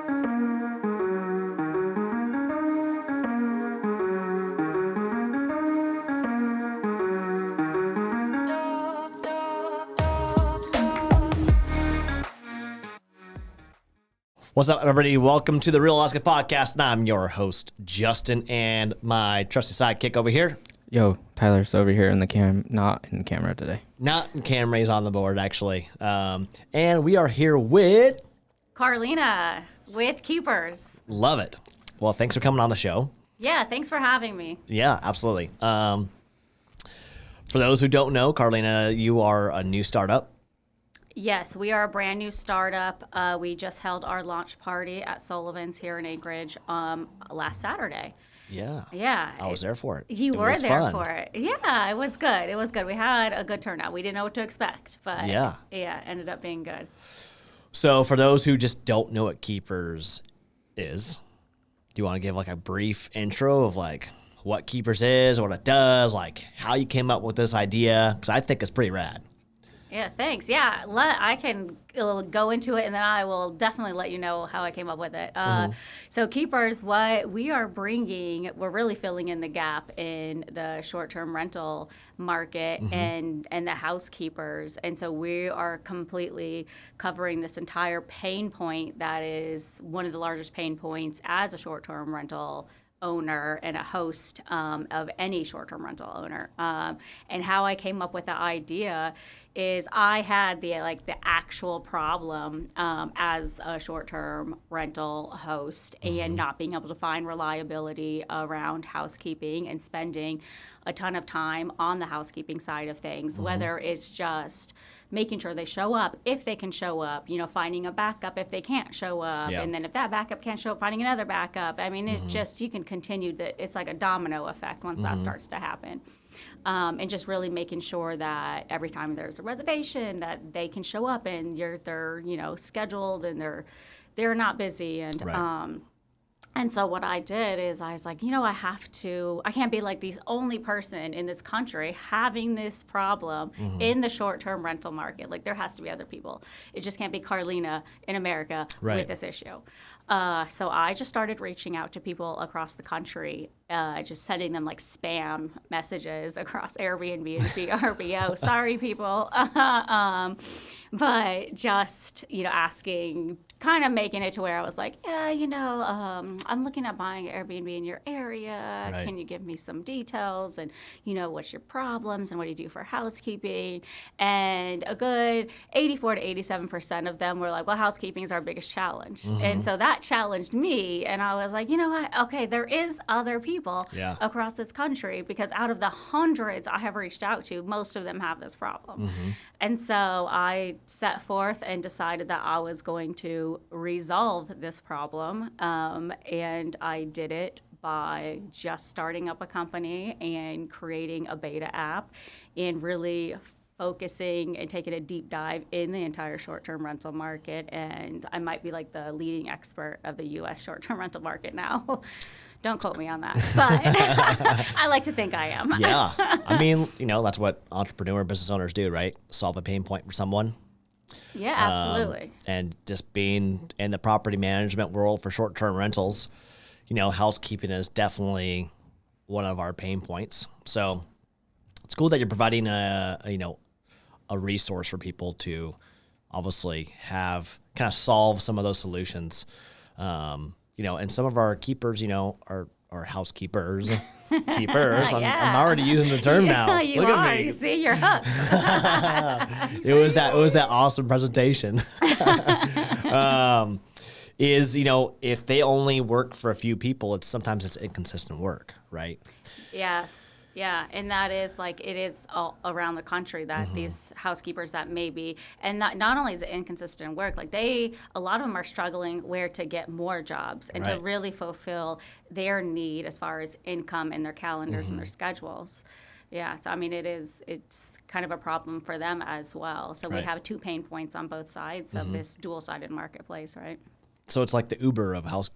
What's up, everybody? Welcome to the Real Alaska Podcast, and I'm your host, Justin, and my trusty sidekick over here. Yo, Tyler's over here in the not in camera today. Not in camera, he's on the board, actually. And we are here with... Carleena with Keepers. Love it. Well, thanks for coming on the show. Yeah, thanks for having me. Yeah, absolutely. For those who don't know, Carleena, you are a new startup. Yes, we are a brand new startup. We just held our launch party at Sullivan's here in Anchorage last Saturday. Yeah. Yeah. I was there for it. You were there fun. for it. Yeah, it was good. It was good. We had a good turnout. We didn't know what to expect, but yeah, ended up being good. So for those who just don't know what Keepers is, do you want to give like a brief intro of like what Keepers is, what it does, like how you came up with this idea? Because I think it's pretty rad. Yeah, thanks. Yeah, I can go into it, and then I will definitely let you know how I came up with it. So Keepers, what we are bringing, we're really filling in the gap in the short-term rental market and the housekeepers. And so we are completely covering this entire pain point that is one of the largest pain points as a short-term rental owner and a host of any short-term rental owner. And how I came up with the idea is I had the actual problem as a short-term rental host and not being able to find reliability around housekeeping and spending a ton of time on the housekeeping side of things, whether it's just making sure they show up if they can show up, finding a backup if they can't show up, and then if that backup can't show up, finding another backup. I mean, it just, you can continue it's like a domino effect once that starts to happen. And just really making sure that every time there's a reservation that they can show up and they're scheduled and they're not busy. And right. And so what I did is I was like, I can't be like the only person in this country having this problem in the short-term rental market. Like, there has to be other people. It just can't be Carleena in America with this issue. So I just started reaching out to people across the country, just sending them like spam messages across Airbnb and VRBO. Sorry, people. But just, asking, kind of making it to where I was like, I'm looking at buying an Airbnb in your area. Right. Can you give me some details? And, what's your problems and what do you do for housekeeping? And a good 84 to 87% of them were like, well, housekeeping is our biggest challenge. And so that challenged me. And I was like, you know what? Okay, there is other people across this country, because out of the hundreds I have reached out to, most of them have this problem. And so I set forth and decided that I was going to resolve this problem. And I did it by just starting up a company and creating a beta app and really focusing and taking a deep dive in the entire short-term rental market. And I might be like the leading expert of the U.S. short-term rental market now. Don't quote me on that, but I like to think I am. Yeah. I mean, that's what entrepreneur business owners do, right? Solve a pain point for someone. Yeah, absolutely. And just being in the property management world for short-term rentals, housekeeping is definitely one of our pain points. So it's cool that you're providing a resource for people to obviously have kind of solve some of those solutions. And some of our keepers, are housekeepers. Keepers. I'm already using the term now. You Look are. at me. You see, you're hooked. It was that awesome presentation. If they only work for a few people, sometimes it's inconsistent work, right? Yes. Yeah, and that is it is all around the country that these housekeepers that maybe, and not only is it inconsistent work, a lot of them are struggling where to get more jobs and to really fulfill their need as far as income and their calendars and their schedules. Yeah, so I mean, it's kind of a problem for them as well. So we have two pain points on both sides of this dual-sided marketplace, right? So it's like the Uber of housekeeping.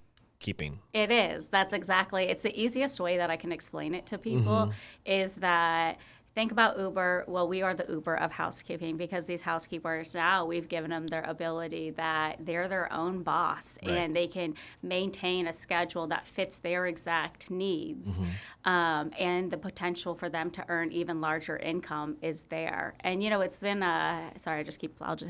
It is. That's exactly. It's the easiest way that I can explain it to people is that think about Uber. Well, we are the Uber of housekeeping because these housekeepers now, we've given them their ability that they're their own boss and they can maintain a schedule that fits their exact needs. And the potential for them to earn even larger income is there. And, you know, it's been, sorry,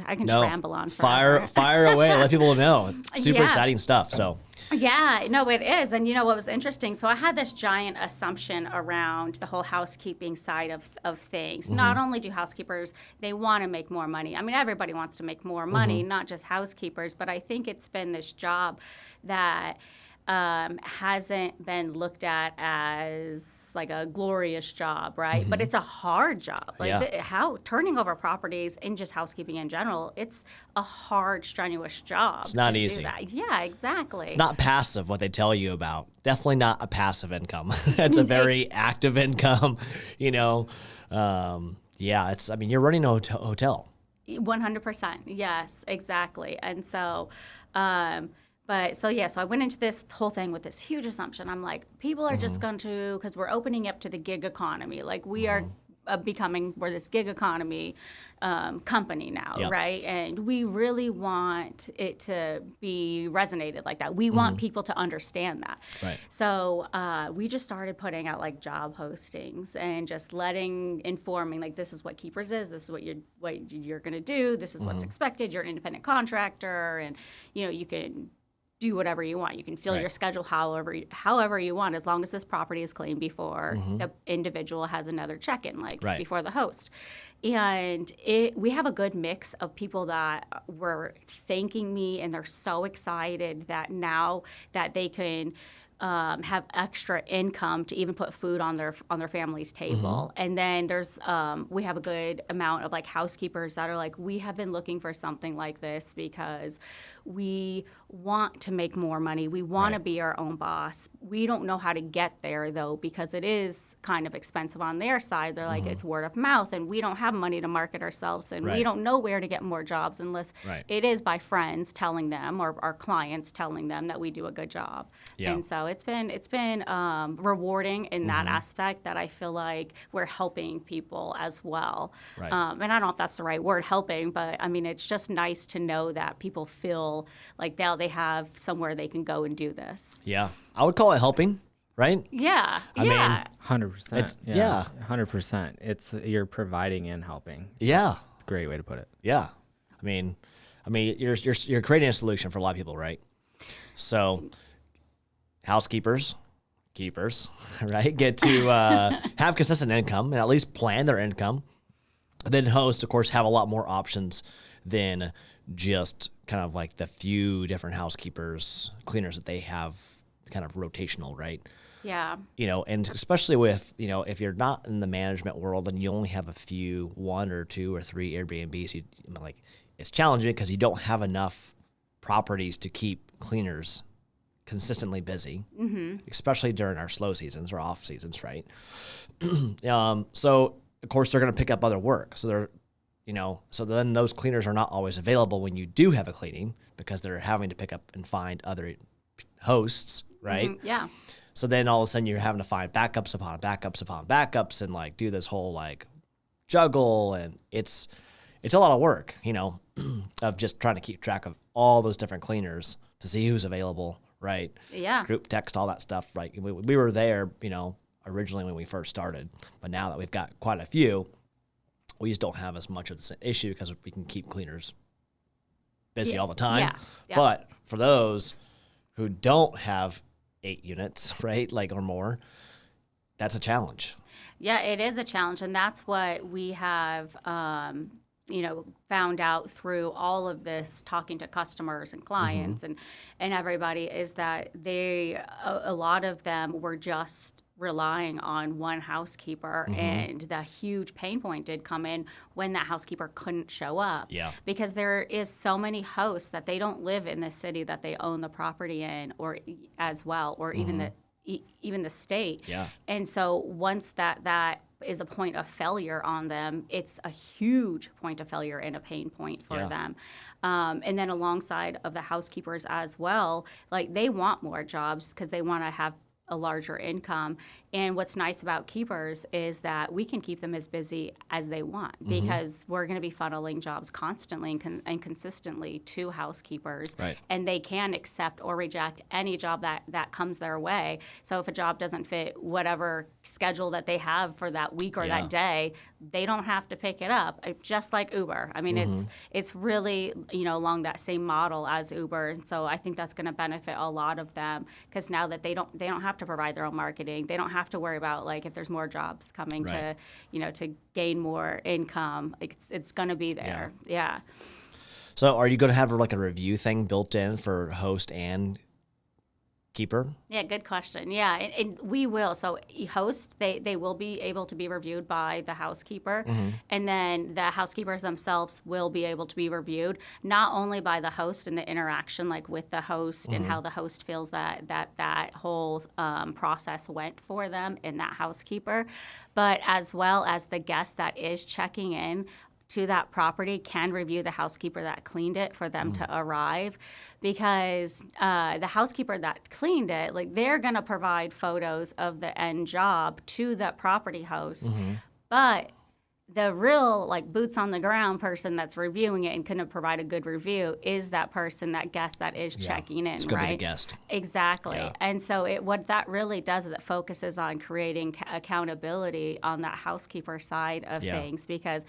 I can ramble on forever. Fire away. Let people know. Super exciting stuff. So. Yeah, no, it is. And you know what was interesting? So I had this giant assumption around the whole housekeeping side of things. Not only do housekeepers, they want to make more money. I mean, everybody wants to make more money, not just housekeepers, but I think it's been this job that hasn't been looked at as like a glorious job, right? But it's a hard job. Like how turning over properties in just housekeeping in general, it's a hard, strenuous job. It's not to easy. Do that. Yeah, exactly. It's not passive what they tell you about. Definitely not a passive income. It's a very active income, you know. It's, I mean, you're running a hotel. 100%. Yes, exactly. And so, so I went into this whole thing with this huge assumption. I'm like, people are just going to, because we're opening up to the gig economy. Like we are we're this gig economy company now, right? And we really want it to be resonated like that. We want people to understand that. Right. So we just started putting out like job postings and just informing like this is what Keepers is, this is what you're going to do, this is what's expected. You're an independent contractor, and you know you can do whatever you want. You can fill your schedule however you want, as long as this property is clean before the individual has another check-in, before the host. And we have a good mix of people that were thanking me, and they're so excited that now that they can have extra income to even put food on their family's table. And then there's we have a good amount of like housekeepers that are like, we have been looking for something like this because we want to make more money. We want to be our own boss. We don't know how to get there though, because it is kind of expensive on their side. They're like, it's word of mouth, and we don't have money to market ourselves, and we don't know where to get more jobs unless it is by friends telling them or our clients telling them that we do a good job. And so it's been rewarding in that aspect, that I feel like we're helping people as well. And I don't know if that's the right word, helping, but I mean, it's just nice to know that people feel like they have somewhere they can go and do this. Yeah. I would call it helping, right? Yeah. I mean, 100%. Yeah. 100%. It's you're providing and helping. Yeah. It's a great way to put it. Yeah. I mean, you're creating a solution for a lot of people, right? So housekeepers, keepers, right, get to have consistent income and at least plan their income. And then hosts, of course, have a lot more options than just kind of like the few different housekeepers, cleaners that they have kind of rotational, right? Yeah. You know, and especially with, you know, if you're not in the management world and you only have a few, 1 or 2 or 3 Airbnbs, it's challenging because you don't have enough properties to keep cleaners consistently busy, especially during our slow seasons or off seasons, right? So of course they're going to pick up other work. So they're, you know, so then those cleaners are not always available when you do have a cleaning because they're having to pick up and find other hosts, right? Yeah. So then all of a sudden you're having to find backups upon backups upon backups and like do this whole like juggle, and it's a lot of work, you know, of just trying to keep track of all those different cleaners to see who's available, right? Yeah. Group text, all that stuff, right? We were there, you know, originally when we first started, but now that we've got quite a few, we just don't have as much of the issue because we can keep cleaners busy all the time. Yeah. But for those who don't have 8 units, right, like or more, that's a challenge. Yeah, it is a challenge, and that's what we have, you know, found out through all of this, talking to customers and clients and everybody, is that a lot of them were just relying on one housekeeper, and the huge pain point did come in when that housekeeper couldn't show up. Yeah. Because there is so many hosts that they don't live in the city that they own the property in, or as well, or even the state. Yeah. And so once that is a point of failure on them, it's a huge point of failure and a pain point for them. And then alongside of the housekeepers as well, like they want more jobs because they want to have a larger income. And what's nice about keepers is that we can keep them as busy as they want because we're going to be funneling jobs constantly and consistently to housekeepers. Right. And they can accept or reject any job that comes their way. So if a job doesn't fit whatever schedule that they have for that week or that day, they don't have to pick it up. Just like Uber. I mean, it's really, along that same model as Uber. And so I think that's going to benefit a lot of them because now that they don't have to provide their own marketing. They don't have to worry about like if there's more jobs coming to, to gain more income. It's going to be there. Yeah. So are you going to have like a review thing built in for host and keeper? Yeah, good question. Yeah, and we will. So host, they will be able to be reviewed by the housekeeper, and then the housekeepers themselves will be able to be reviewed not only by the host and the interaction like with the host and how the host feels that whole process went for them and that housekeeper, but as well as the guest that is checking in to that property can review the housekeeper that cleaned it for them to arrive because the housekeeper that cleaned it, like they're going to provide photos of the end job to the property host. But the real like boots on the ground person that's reviewing it and going to provide a good review is that person, that guest that is checking in, it's going to right? be the guest. Exactly. Yeah. And so what that really does is it focuses on creating accountability on that housekeeper side of things because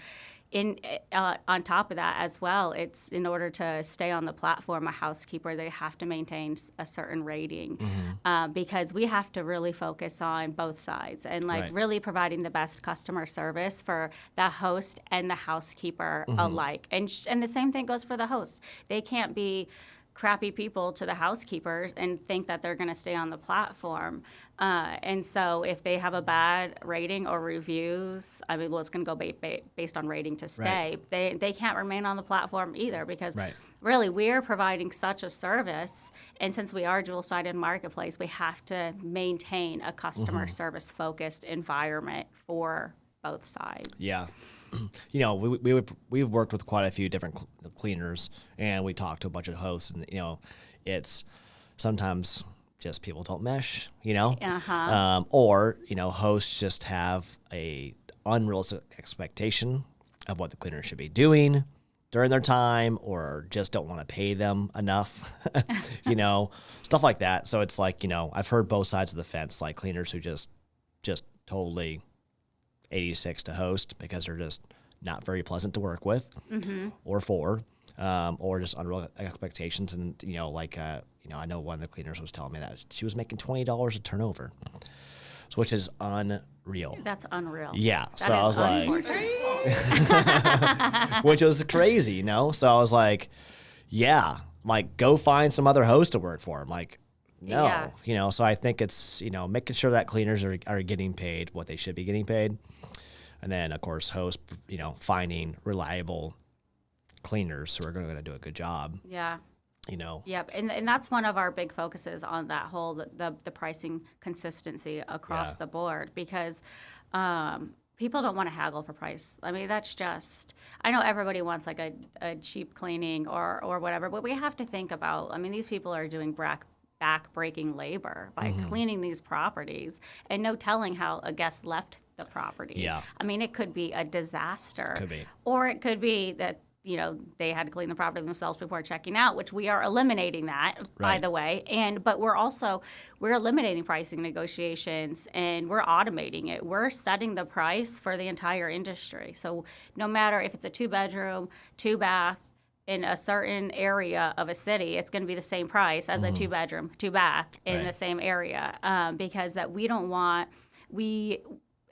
on top of that as well, it's in order to stay on the platform, a housekeeper, they have to maintain a certain rating because we have to really focus on both sides and like really providing the best customer service for the host and the housekeeper alike. And the same thing goes for the host. They can't be crappy people to the housekeepers and think that they're going to stay on the platform. And so if they have a bad rating or reviews, I mean, well, it's going to go based on rating to stay. They can't remain on the platform either because really we're providing such a service. And since we are a dual-sided marketplace, we have to maintain a customer service-focused environment for both sides. Yeah. We've worked with quite a few different cleaners, and we talked to a bunch of hosts, and it's sometimes just people don't mesh, or hosts just have a unrealistic expectation of what the cleaner should be doing during their time, or just don't want to pay them enough, stuff like that. So it's like I've heard both sides of the fence, like cleaners who just totally 86 to host because they're just not very pleasant to work with or for, or just unreal expectations. And, I know one of the cleaners was telling me that she was making $20 a turnover, which is unreal. That's unreal. Yeah. So I was like, which was crazy, So I was like, yeah, like go find some other host to work for. I'm like, no, so I think it's, making sure that cleaners are getting paid what they should be getting paid. And then, of course, hosts, finding reliable cleaners who are going to do a good job. Yeah. Yep. And that's one of our big focuses on that whole, the pricing consistency across the board because people don't want to haggle for price. I mean, that's just, I know everybody wants like a cheap cleaning or whatever, but we have to think about, I mean, these people are doing back-breaking labor by cleaning these properties and no telling how a guest left the property. Yeah. I mean, it could be a disaster. Could be. Or it could be that, they had to clean the property themselves before checking out, which we are eliminating that, by the way. But we're eliminating pricing negotiations and we're automating it. We're setting the price for the entire industry. So no matter if it's a 2-bedroom, 2-bath, in a certain area of a city, it's going to be the same price as a 2-bedroom, 2-bath in the same area because that we don't want,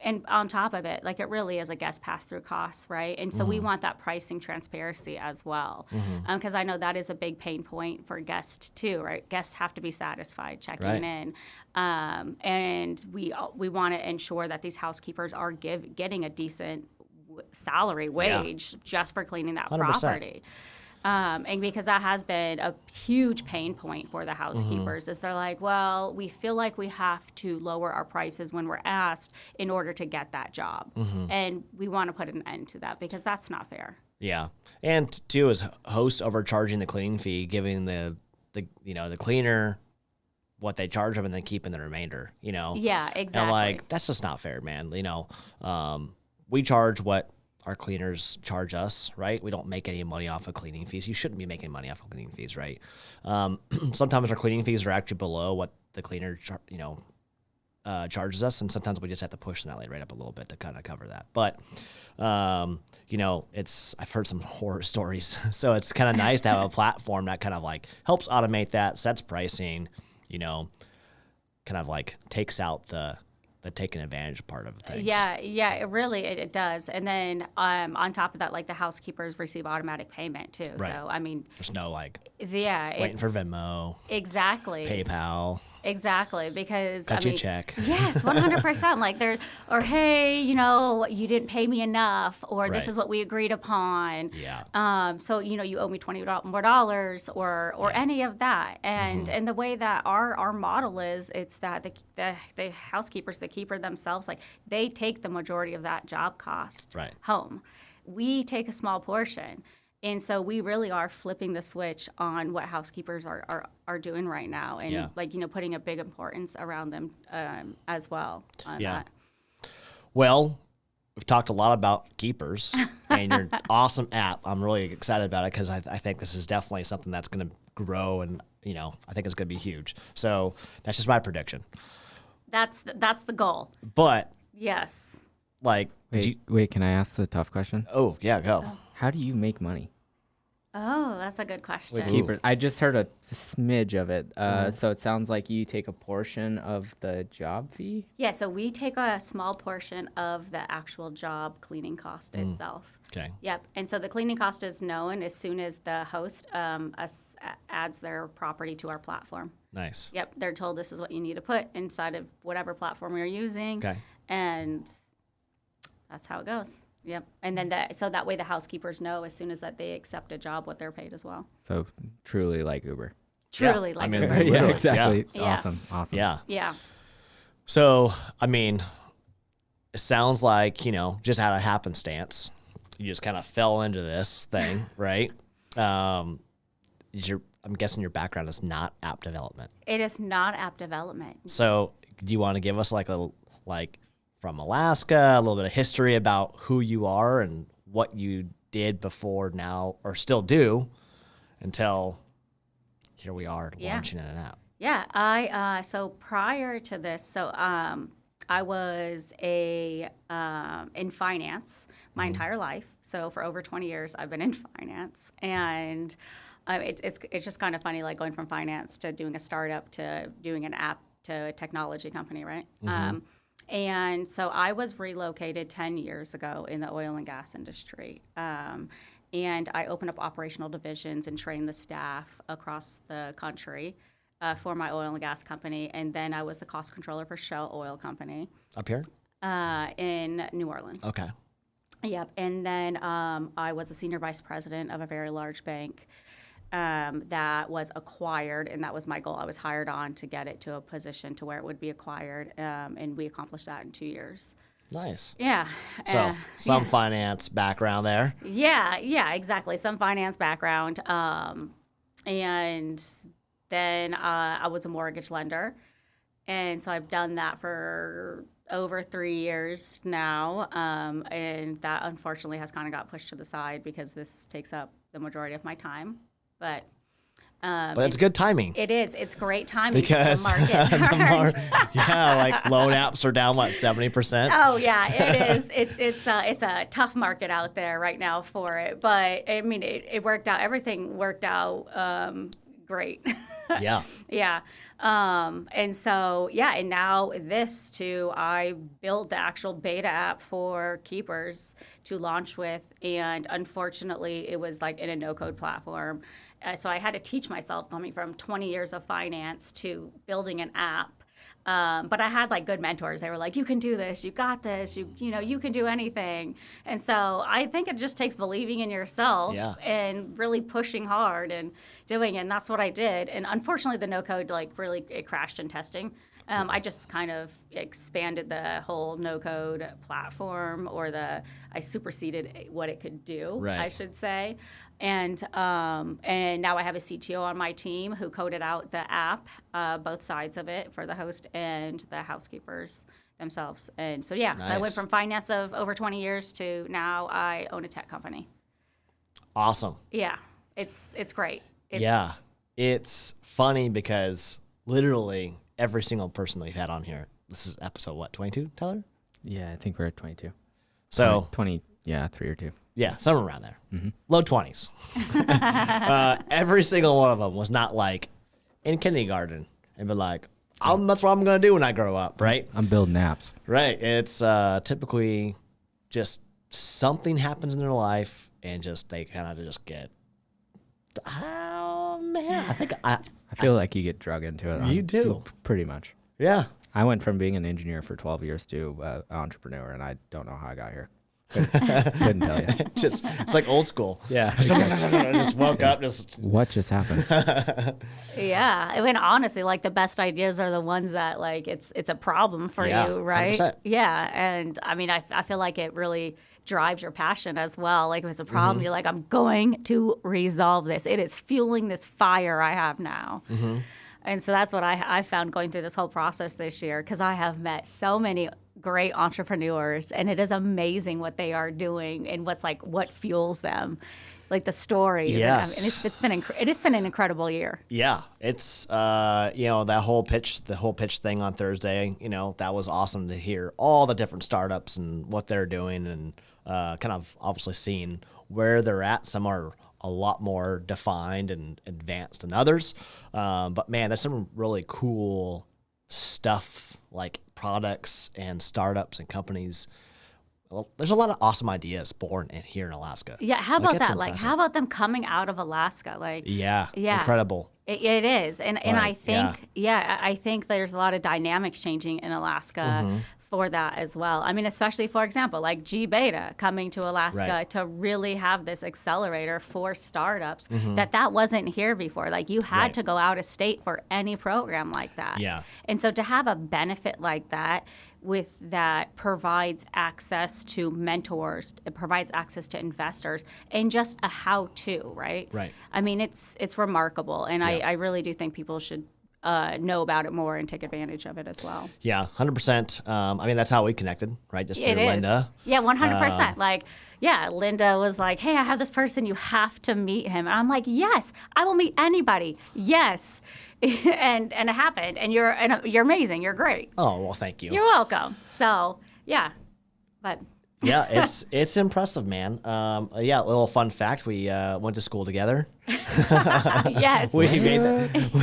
and on top of it, like it really is a guest pass-through cost, right? And so we want that pricing transparency as well because I know that is a big pain point for guests too, right? Guests have to be satisfied checking in. And we want to ensure that these housekeepers are getting a decent salary wage just for cleaning that 100%. property. And because that has been a huge pain point for the housekeepers is they're like, well, we feel like we have to lower our prices when we're asked in order to get that job. And we want to put an end to that because that's not fair. Yeah. And two is host overcharging the cleaning fee, giving the cleaner what they charge them and then keeping the remainder, Yeah, exactly. And I'm like, that's just not fair, man. We charge what our cleaners charge us, right? We don't make any money off of cleaning fees. You shouldn't be making money off of cleaning fees, right? Sometimes our cleaning fees are actually below what the cleaner, charges us, and sometimes we just have to push the net rate up a little bit to kind of cover that. But, I've heard some horror stories, so it's kind of nice to have a platform that kind of like helps automate that, sets pricing, kind of like takes out the taking advantage part of things. Yeah, it does. And then on top of that, like the housekeepers receive automatic payment too. Right. So I mean, there's no like waiting for Venmo, exactly, PayPal. Exactly, because Cut you a check. Yes, 100%. Like hey, you didn't pay me enough, or this Right. is what we agreed upon. Yeah. So you owe me $20 more dollars, or any of that. And the way that our model is, it's that the housekeepers, the keeper themselves, like they take the majority of that job cost Right. home. We take a small portion. And so we really are flipping the switch on what housekeepers are doing right now, and putting a big importance around them as well on that. Well, we've talked a lot about keepers and your awesome app. I'm really excited about it because I think this is definitely something that's going to grow, and I think it's going to be huge. So that's just my prediction. That's the goal. But Yes. like, Wait, can I ask the tough question? oh yeah, go. How do you make money Oh, that's a good question. with keepers? I just heard a smidge of it. So it sounds like you take a portion of the job fee? Yeah, so we take a small portion of the actual job cleaning cost itself. Okay. Yep. And so the cleaning cost is known as soon as the host adds their property to our platform. Nice. Yep. They're told this is what you need to put inside of whatever platform you're using. Okay. And that's how it goes. Yep. And then so that way the housekeepers know as soon as that they accept a job what they're paid as well. So truly like Uber. Truly Yeah, like I mean, Uber. literally, Yeah, exactly. Yeah. Awesome. Yeah. Yeah. So, I mean, it sounds like, just out of happenstance, you just kind of fell into this thing, right? I'm guessing your background is not app development. It is not app development. So, do you want to give us from Alaska, a little bit of history about who you are and what you did before now, or still do, until here we are launching an app? Yeah, so prior to this, I was in finance my entire life. So for over 20 years, I've been in finance, and it's just kind of funny, like going from finance to doing a startup to doing an app to a technology company, right? And so I was relocated 10 years ago in the oil and gas industry. And I opened up operational divisions and trained the staff across the country for my oil and gas company. And then I was the cost controller for Shell Oil Company. Up here? In New Orleans. Okay. Yep. And then I was a senior vice president of a very large bank that was acquired, and that was my goal. I was hired on to get it to a position to where it would be acquired, and we accomplished that in 2 years. Nice. Yeah. So some finance background there. Yeah, exactly. Some finance background. And then I was a mortgage lender. And so I've done that for over 3 years now. And that unfortunately has kind of got pushed to the side because this takes up the majority of my time. But it's good timing. It is. It's great timing because the market turned. like loan apps are down 70%. Oh yeah, it is. It's a tough market out there right now for it. But I mean, it worked out. Everything worked out great. Yeah. Yeah. And so, and now this too, I built the actual beta app for keepers to launch with. And unfortunately, it was like in a no-code platform. So I had to teach myself coming from 20 years of finance to building an app. But I had like good mentors. They were like, you can do this, you got this, you can do anything. And so I think it just takes believing in yourself and really pushing hard and doing it. And that's what I did. And unfortunately, the no code it crashed in testing. I just kind of expanded the whole no code platform, I superseded what it could do, right. I should say. And now I have a CTO on my team who coded out the app, both sides of it for the host and the housekeepers themselves. And so, yeah, so I went Nice. from finance of over 20 years to now I own a tech company. Awesome. Yeah, it's great. Yeah. It's funny because literally every single person that we've had on here, this is episode what, 22, Tyler? Yeah, I think we're at 22. So 20, yeah, 3 or 2. yeah, somewhere around there. Low 20s. Every single one of them was not like in kindergarten and been like, that's what I'm going to do when I grow up, right? I'm building apps. Right. It's typically just something happens in their life and just they kind of just get, oh, man, I think I feel like you get drug into it. You do. Pretty much. yeah. I went from being an engineer for 12 years to an entrepreneur, and I don't know how I got here. Couldn't tell you. Just it's like old school. Yeah. Just woke up, just What just happened? Yeah, I mean, honestly, like the best ideas are the ones that like it's a problem for Yeah, you, right? 100%. Yeah, and I mean, I feel like it really drives your passion as well. Like if it's a problem, you're like, I'm going to resolve this. It is fueling this fire I have now. And so that's what I found going through this whole process this year, because I have met so many great entrepreneurs, and it is amazing what they are doing and what fuels them, like the stories. Yes. And it has been an incredible year. yeah. It's that whole pitch, the whole pitch thing on Thursday. That was awesome to hear all the different startups and what they're doing, and kind of obviously seeing where they're at. Some are a lot more defined and advanced than others. But man, there's some really cool stuff like products and startups and companies. Well, there's a lot of awesome ideas born here in Alaska. Yeah, how about it's that? Like, impressive. how about them coming out of Alaska? Like, Yeah, Yeah. incredible. it is, and I Right, think I think there's a lot of dynamics changing in Alaska for that as well. I mean, especially for example, like G Beta coming to Alaska Right. to really have this accelerator for startups that wasn't here before. Like you had Right. to go out of state for any program like that. Yeah. And so to have a benefit like that provides access to mentors, it provides access to investors, and just a how-to, right? Right. I mean, it's remarkable, and I really do think people should know about it more and take advantage of it as well. Yeah, 100%. I mean, that's how we connected, right? Just through It is. Linda. Yeah, 100%. Linda was like, hey, I have this person, you have to meet him. And I'm like, yes, I will meet anybody. Yes. and it happened. And you're amazing. You're great. Oh, well, thank you. You're welcome. So, yeah. But Yeah, it's impressive, man. A little fun fact: we went to school together. yes. We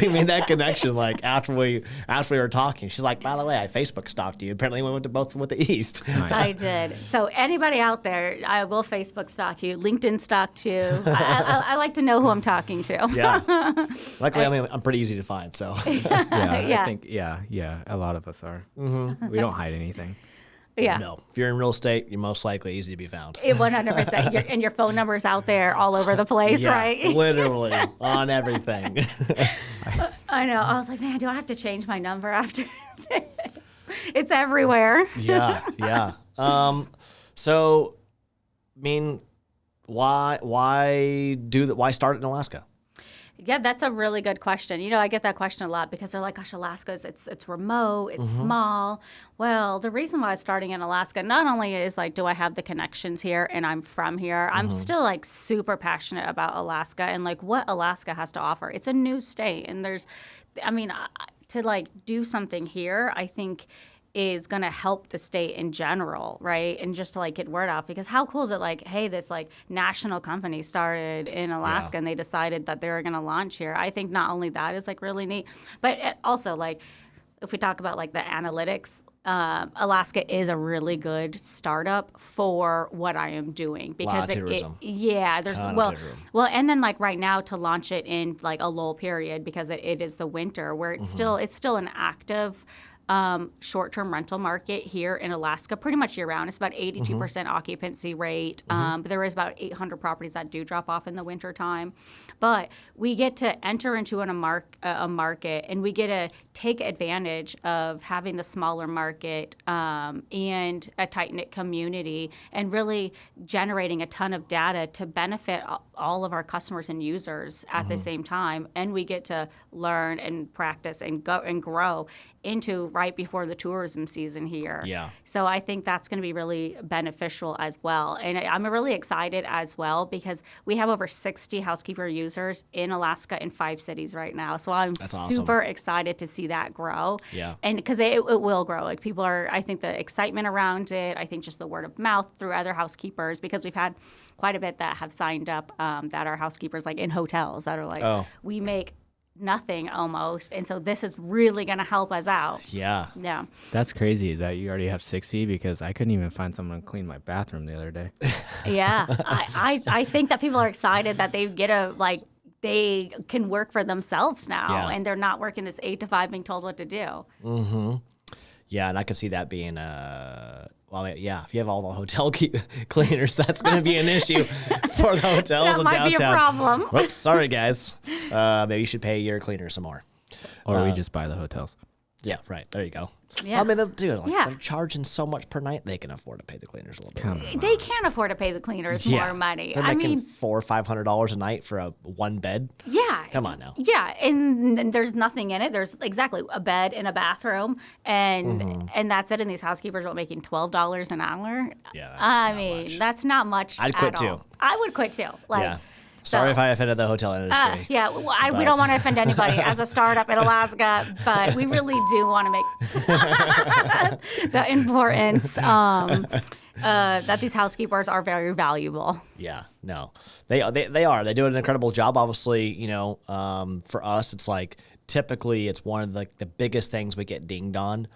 made that connection like after we were talking. She's like, by the way, I Facebook stalked you. Apparently, we went to both with the East. I did. So anybody out there, I will Facebook stalk you, LinkedIn stalk you. I like to know who I'm talking to. Yeah. Luckily, I'm pretty easy to find. So Yeah, Yeah. I think, yeah, a lot of us are. We don't hide anything. Yeah. no, if you're in real estate, you're most likely easy to be found. 100%. And your phone number is out there all over the place, Yeah, right? literally on everything. I know. I was like, man, do I have to change my number after this? It's everywhere. Yeah. So, I mean, why start in Alaska? Yeah, that's a really good question. I get that question a lot because they're like, gosh, Alaska's, it's remote, it's small. Well, the reason why I was starting in Alaska not only is like, do I have the connections here and I'm from here, I'm still like super passionate about Alaska and like what Alaska has to offer. It's a new state and to like do something here, I think is going to help the state in general, right? And just to like get word out, because how cool is it like, hey, this like national company started in Alaska and they decided that they were going to launch here. I think not only that is like really neat, but it also like if we talk about like the analytics, Alaska is a really good startup for what I am doing because there's Ton of tourism. and then like right now to launch it in like a lull period because it is the winter where it's still an active short-term rental market here in Alaska pretty much year-round. It's about 82% occupancy rate. But there is about 800 properties that do drop off in the wintertime. But we get to enter into a market, and we get to take advantage of having the smaller market and a tight-knit community, and really generating a ton of data to benefit all of our customers and users at the same time. And we get to learn and practice and go and grow into right before the tourism season here. Yeah. So I think that's going to be really beneficial as well. And I'm really excited as well because we have over 60 housekeeper users in Alaska in 5 cities right now. So I'm super excited to see that grow. Yeah. And because it will grow. Like people are, I think the excitement around it, I think just the word of mouth through other housekeepers, because we've had quite a bit that have signed up that are housekeepers like in hotels that are like, we make nothing almost, and so this is really going to help us out. Yeah. That's crazy that you already have 60, because I couldn't even find someone to clean my bathroom the other day. Yeah. I think that people are excited that they get they can work for themselves now, and they're not working this 8 to 5 being told what to do. Yeah, and I could see that being if you have all the hotel cleaners, that's going to be an issue for the hotels That in might downtown. be a problem. Whoops, sorry guys. Maybe you should pay your cleaner some more. Or we just buy the hotels. Yeah, right. There you go. Yeah. I mean, they're charging so much per night, they can afford to pay the cleaners a little bit. They can't afford to pay the cleaners more money. They're making $400 or $500 a night for a one bed. Yeah. Come on now. Yeah, and then there's nothing in it. There's exactly a bed and a bathroom, and that's it. And these housekeepers are making $12 an hour. Yeah, that's not much. I'd quit too. All. I would quit too. Sorry if I offended the hotel industry. We don't want to offend anybody as a startup in Alaska, but we really do want to make the importance that these housekeepers are very valuable. Yeah, no, they are. They do an incredible job. Obviously, for us, it's like typically it's one of the biggest things we get dinged on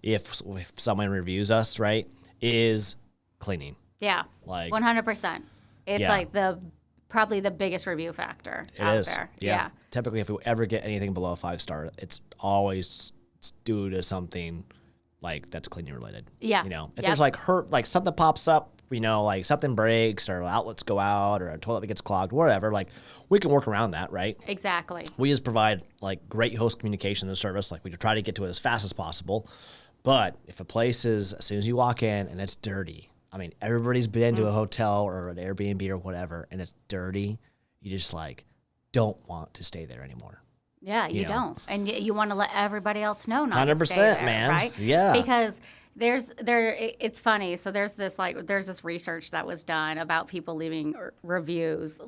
if someone reviews us, right, is cleaning. Yeah, 100%. It's probably the biggest review factor out there. Yeah. Typically, if we ever get anything below a 5-star, it's always due to something that's cleaning related. Yeah. If there's something pops up, something breaks or outlets go out or a toilet gets clogged, whatever, we can work around that, right? Exactly. We just provide great host communication and service. We try to get to it as fast as possible. But if a place is, as soon as you walk in and it's dirty, I mean, everybody's been to a hotel or an Airbnb or whatever, and it's dirty. You just don't want to stay there anymore. Yeah, you don't, and you want to let everybody else know not to stay there, 100%, man. Right? Yeah, because it's funny. So there's this research that was done about people leaving reviews.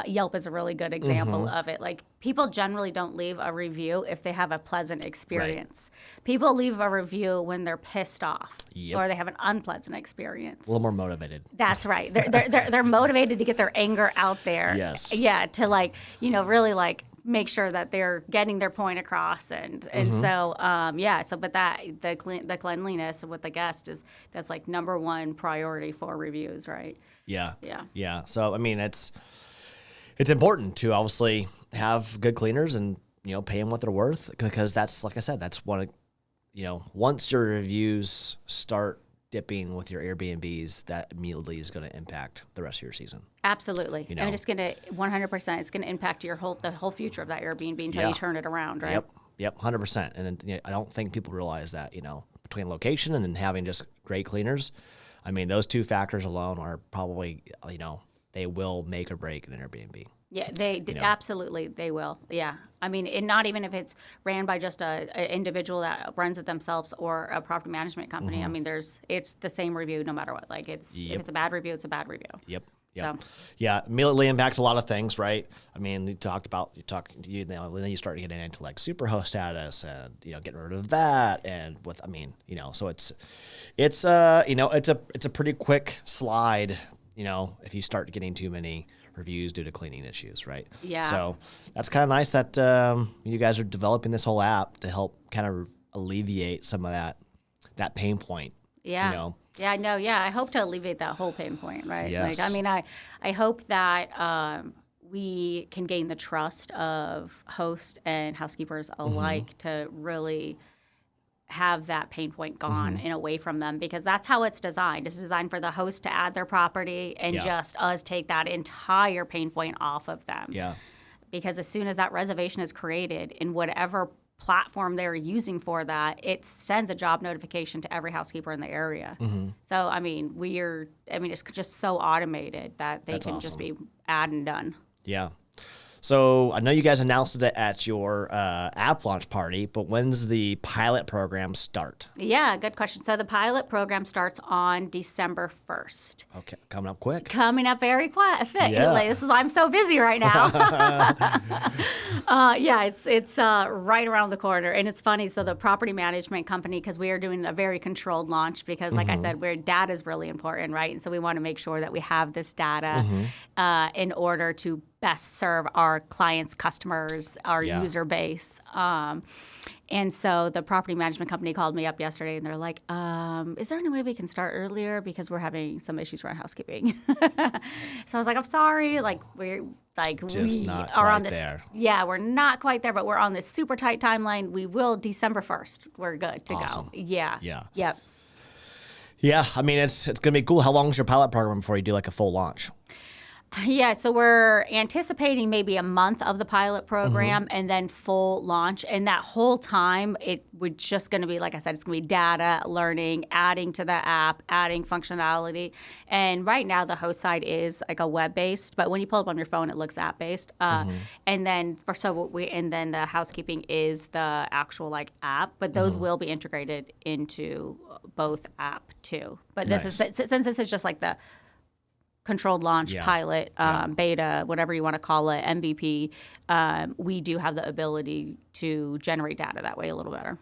Yelp is a really good example of it. People generally don't leave a review if they have a pleasant experience. Right. People leave a review when they're pissed off or they have an unpleasant experience. A little more motivated. That's right. They're motivated to get their anger out there. Yes. Yeah. To really make sure that they're getting their point across, and so but the cleanliness with the guest that's number one priority for reviews, right? Yeah. So I mean, it's important to obviously have good cleaners and pay them what they're worth, because that's, like I said, that's one of once your reviews start dipping with your Airbnbs, that immediately is going to impact the rest of your season. Absolutely. I mean, it's going to 100%. It's going to impact the whole future of that Airbnb until you turn it around, right? Yep, 100%. And then, I don't think people realize that between location and then having just great cleaners, I mean, those two factors alone are probably they will make or break an Airbnb. Yeah, absolutely they will. Yeah, I mean, and not even if it's ran by just an individual that runs it themselves or a property management company. I mean, it's the same review no matter what. If it's a bad review, it's a bad review. Yep. So. Yeah, immediately impacts a lot of things, right? I mean, then you start getting into superhost status and getting rid of that, and so it's a pretty quick slide, if you start getting too many reviews due to cleaning issues, right? Yeah. So that's kind of nice that you guys are developing this whole app to help kind of alleviate some of that pain point. Yeah. Yeah, no, yeah. I hope to alleviate that whole pain point, right? Yes. I hope that we can gain the trust of hosts and housekeepers alike to really have that pain point gone and away from them, because that's how it's designed. It's designed for the host to add their property and just us take that entire pain point off of them. Yeah. Because as soon as that reservation is created in whatever platform they're using for that, it sends a job notification to every housekeeper in the area. So, I mean, it's just so automated that they can just be add and done. Yeah. So I know you guys announced it at your app launch party, but when's the pilot program start? Yeah, good question. So the pilot program starts on December 1st. Okay, coming up quick. Coming up very quick. Yeah. This is why I'm so busy right now. It's right around the corner. And it's funny. So the property management company, because we are doing a very controlled launch, because like I said, data is really important, right? And so we want to make sure that we have this data in order to best serve our clients, customers, our user base. And so the property management company called me up yesterday, and they're like, is there any way we can start earlier, because we're having some issues around housekeeping? So I was like, I'm sorry. Like, we not are on quite this. there. Yeah, we're not quite there, but we're on this super tight timeline. We will December 1st. We're good to go. Yeah. Yep. Yeah, I mean, it's going to be cool. How long is your pilot program before you do like a full launch? Yeah, so we're anticipating maybe a month of the pilot program and then full launch. And that whole time, it would just going to be, like I said, it's going to be data, learning, adding to the app, adding functionality. And right now, the host side is like a web-based, but when you pull up on your phone, it looks app-based. And then the housekeeping is the actual like app, but those will be integrated into both app too. But this is since this is just like the controlled launch, pilot, beta, whatever you want to call it, MVP, we do have the ability to generate data that way a little better.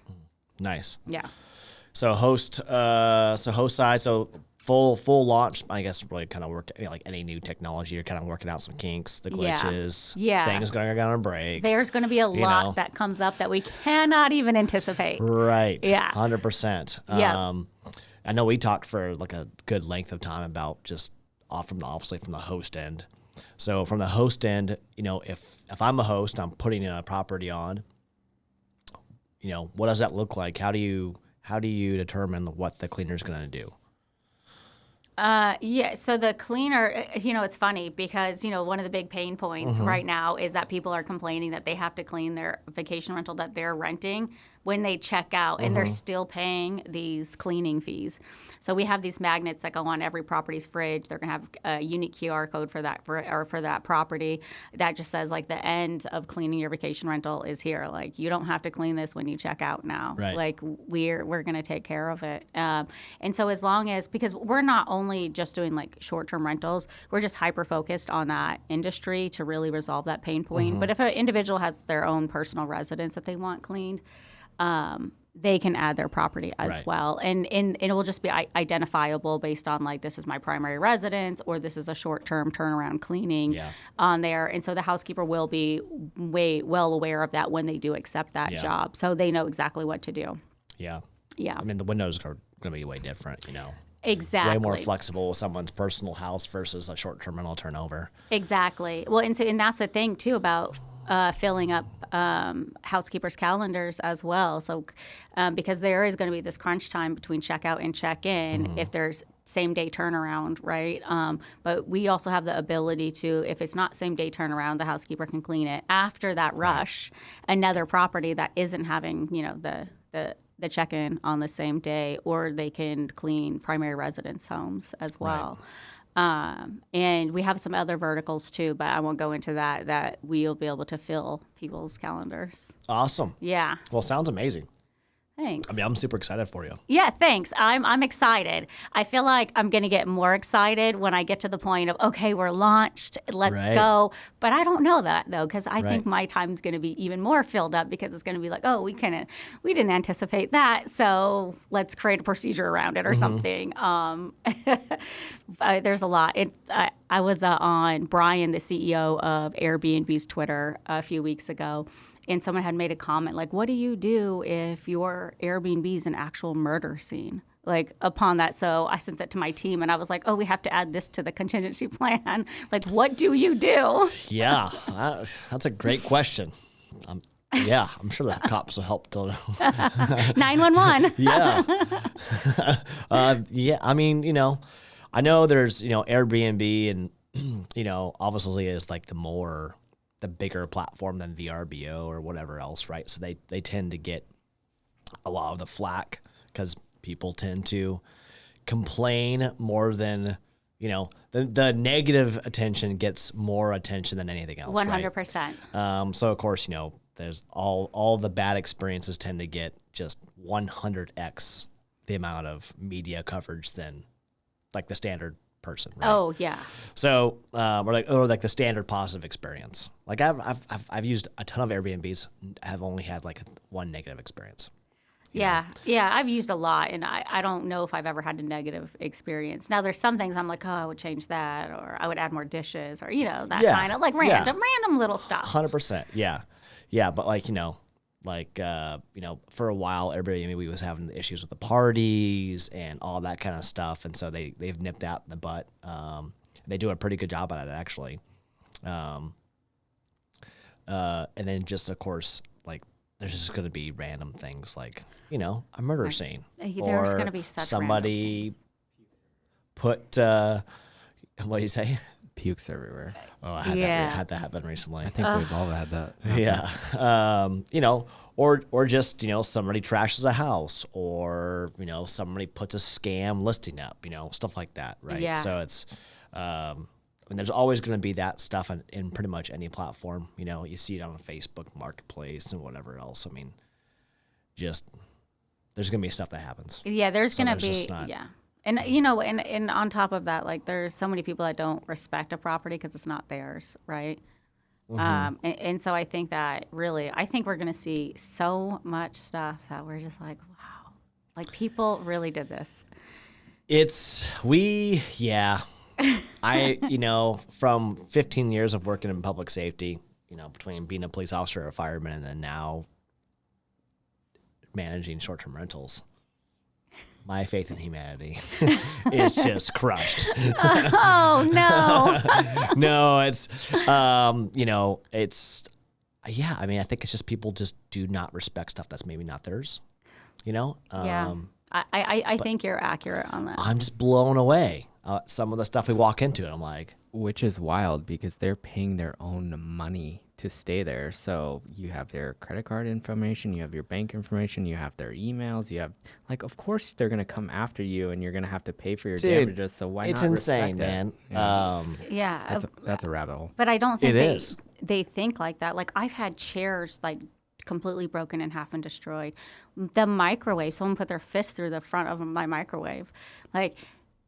Nice. Yeah. So host side, so full launch, I guess really kind of work like any new technology. You're kind of working out some kinks, the glitches, things going on a break. There's going to be a lot that comes up that we cannot even anticipate. Right. Yeah. 100%. Yeah. I know we talked for like a good length of time about just obviously from the host end. So from the host end, if I'm a host, I'm putting a property on, what does that look like? How do you determine what the cleaner is going to do? So the cleaner, it's funny because, one of the big pain points right now is that people are complaining that they have to clean their vacation rental that they're renting when they check out, and they're still paying these cleaning fees. So we have these magnets that go on every property's fridge. They're going to have a unique QR code for that for that property that just says like the end of cleaning your vacation rental is here. Like, you don't have to clean this when you check out now. Right. Like, we're going to take care of it. And so as long as, because we're not only just doing like short-term rentals, we're just hyper-focused on that industry to really resolve that pain point. But if an individual has their own personal residence that they want cleaned, they can add their property as well. And it will just be identifiable based on like, this is my primary residence, or this is a short-term turnaround cleaning on there. And so the housekeeper will be well aware of that when they do accept that job. So they know exactly what to do. Yeah. Yeah. I mean, the windows are going to be way different, Exactly. Way more flexible with someone's personal house versus a short-term rental turnover. Exactly. Well, and that's the thing too about filling up housekeepers' calendars as well. So because there is going to be this crunch time between checkout and check-in if there's same-day turnaround, right? But we also have the ability to, if it's not same-day turnaround, the housekeeper can clean it after that rush, another property that isn't having, the check-in on the same day, or they can clean primary residence homes as well. And we have some other verticals too, but I won't go into that we'll be able to fill people's calendars. Awesome. Yeah. Well, sounds amazing. Thanks. I mean, I'm super excited for you. Yeah, thanks. I'm excited. I feel like I'm going to get more excited when I get to the point of, okay, we're launched, let's go. But I don't know that, though, because I think my time's going to be even more filled up, because it's going to be like, oh, we didn't anticipate that, so let's create a procedure around it or something. There's a lot. I was on Brian, the CEO of Airbnb's Twitter a few weeks ago, and someone had made a comment like, what do you do if your Airbnb is an actual murder scene? Like, upon that. So I sent that to my team, and I was like, oh, we have to add this to the contingency plan. Like, what do you do? Yeah, that's a great question. Yeah, I'm sure the cops will help to 911. yeah. Yeah, I mean, I know there's, Airbnb and, obviously is like the bigger platform than VRBO or whatever else, right? So they tend to get a lot of the flack because people tend to complain more than, the negative attention gets more attention than anything else, 100%. So of course, there's all the bad experiences tend to get just 100x the amount of media coverage than like the standard person, right? Oh yeah. So, or like the standard positive experience. Like I've used a ton of Airbnbs, have only had like one negative experience. Yeah, I've used a lot, and I don't know if I've ever had a negative experience. Now, there's some things I'm like, oh, I would change that, or I would add more dishes, or that kind of like random little stuff. 100%, yeah. But like for a while, Airbnb was having issues with the parties and all that kind of stuff, and so they've nipped out in the butt. They do a pretty good job at it actually. And then just of course like. There's just going to be random things like, a murder scene. There's going to be such somebody put, what do you say? Pukes everywhere. Oh, I had that happen recently. I think we've all had that. Yeah. Or just, somebody trashes a house or, somebody puts a scam listing up, stuff like that, right? Yeah. So it's, there's always going to be that stuff in pretty much any platform. You see it on Facebook Marketplace and whatever else. I mean, just there's going to be stuff that happens. Yeah, there's going to be, yeah. And, and on top of that, like there's so many people that don't respect a property because it's not theirs, right? Mm-hmm. And so I think that really, we're going to see so much stuff that we're just like, wow, like people really did this. From 15 years of working in public safety, between being a police officer or a fireman and then now managing short-term rentals, my faith in humanity is just crushed. Oh, no. No, I think it's just people just do not respect stuff that's maybe not theirs, Yeah. I think you're accurate on that. I'm just blown away. Some of the stuff we walk into, and I'm like, which is wild because they're paying their own money to stay there. So you have their credit card information, you have your bank information, you have their emails, you have of course they're gonna come after you, and you're gonna have to pay for your damages. So why it's not? It's insane, man. Yeah, that's a rabbit hole. But I don't think they think like that. Like I've had chairs like completely broken in half and destroyed. The microwave, someone put their fist through the front of my microwave, like.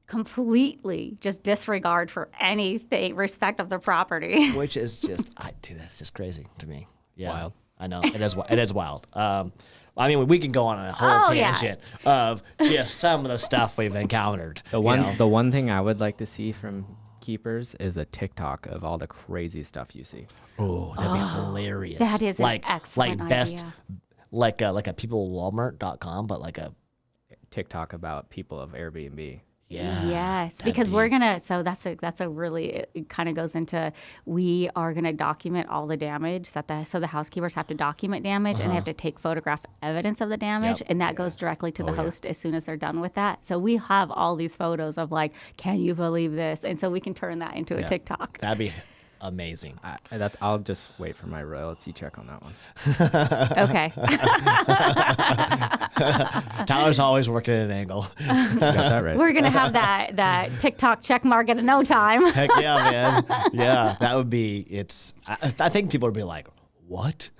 Completely just disregard for anything, respect of the property. Which is just, that's just crazy to me. Yeah, wild. I know it is wild. We can go on a whole tangent of just some of the stuff we've encountered. The one thing I would like to see from keepers is a TikTok of all the crazy stuff you see. Oh, that'd be hilarious. That is an excellent idea. Like a peoplewalmart.com, but like a TikTok about people of Airbnb. Yeah. Yes, because we're gonna. So that's a really. It kind of goes into. We are gonna document all the damage so the housekeepers have to document damage and they have to take photograph evidence of the damage, and that goes directly to the host as soon as they're done with that. So we have all these photos of like, can you believe this? And so we can turn that into a TikTok. That'd be amazing. I'll just wait for my royalty check on that one. Okay. Tyler's always working at an angle. Got that right. We're gonna have that TikTok check mark in no time. Heck yeah, man. Yeah, that would be. I think people would be like, what?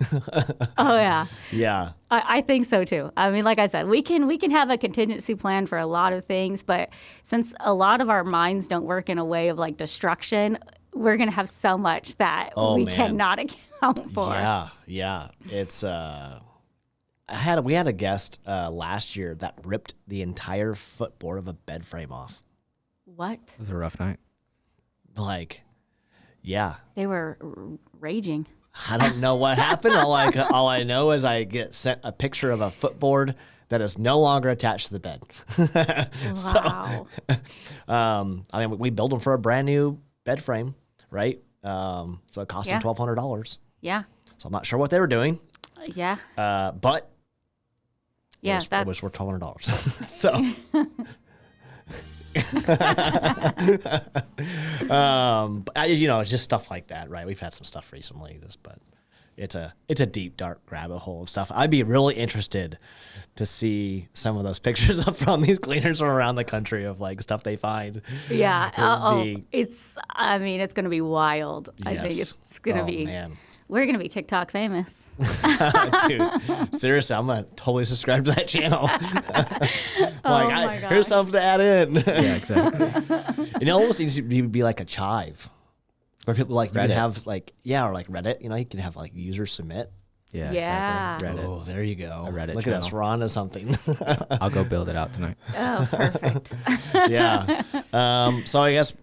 Oh yeah. Yeah. I think so too. I mean, like I said, we can have a contingency plan for a lot of things, but since a lot of our minds don't work in a way of like destruction, we're gonna have so much that we cannot account for. Yeah. It's we had a guest last year that ripped the entire footboard of a bed frame off. What? It was a rough night. Yeah. They were raging. I don't know what happened. All I know is I get sent a picture of a footboard that is no longer attached to the bed. Wow. So, we built them for a brand new bed frame, right? So it cost them $1,200. Yeah. So I'm not sure what they were doing. Yeah. But Yeah, it was worth $1,200. So, it's just stuff like that, right? We've had some stuff recently, but it's a deep, dark rabbit hole of stuff. I'd be really interested to see some of those pictures from these cleaners from around the country of like stuff they find. Yeah. It's going to be wild. I think Yes. it's going to be. Man. We're going to be TikTok famous. Dude, seriously, I'm going to totally subscribe to that channel. My Here's gosh. something to add in. Yeah, exactly. It almost needs to be like a chive. Where people like, you can Reddit. have like, or like Reddit, you can have like users submit. Yeah, Yeah. exactly. Reddit. Oh, there you go. A Reddit Look at us, channel. we're on to something. I'll go build it out tonight. Oh, perfect. Yeah. So I guess,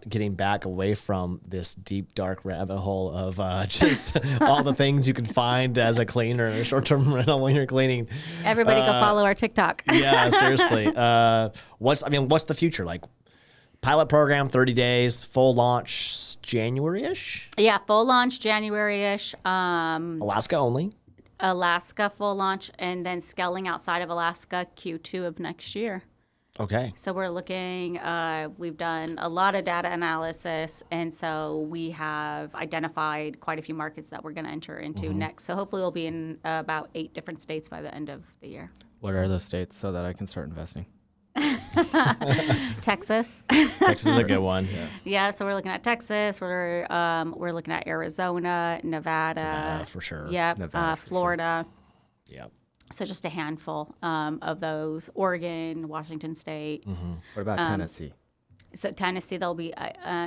getting back away from this deep, dark rabbit hole of just all the things you can find as a cleaner in a short-term rental when you're cleaning. Everybody go follow our TikTok. Yeah, seriously. What's the future? Like pilot program, 30 days, full launch January-ish? Yeah, full launch January-ish. Alaska only? Alaska full launch, and then scaling outside of Alaska Q2 of next year. Okay. So we're looking, we've done a lot of data analysis, and so we have identified quite a few markets that we're going to enter into next. So hopefully we'll be in about 8 different states by the end of the year. What are those states so that I can start investing? Texas. Texas is a good one. Yeah, so we're looking at Texas. We're looking at Arizona, Nevada. For sure. Yep, Nevada, for Florida. Yep. So just a handful of those. Oregon, Washington State. What about Tennessee? So Tennessee, they'll be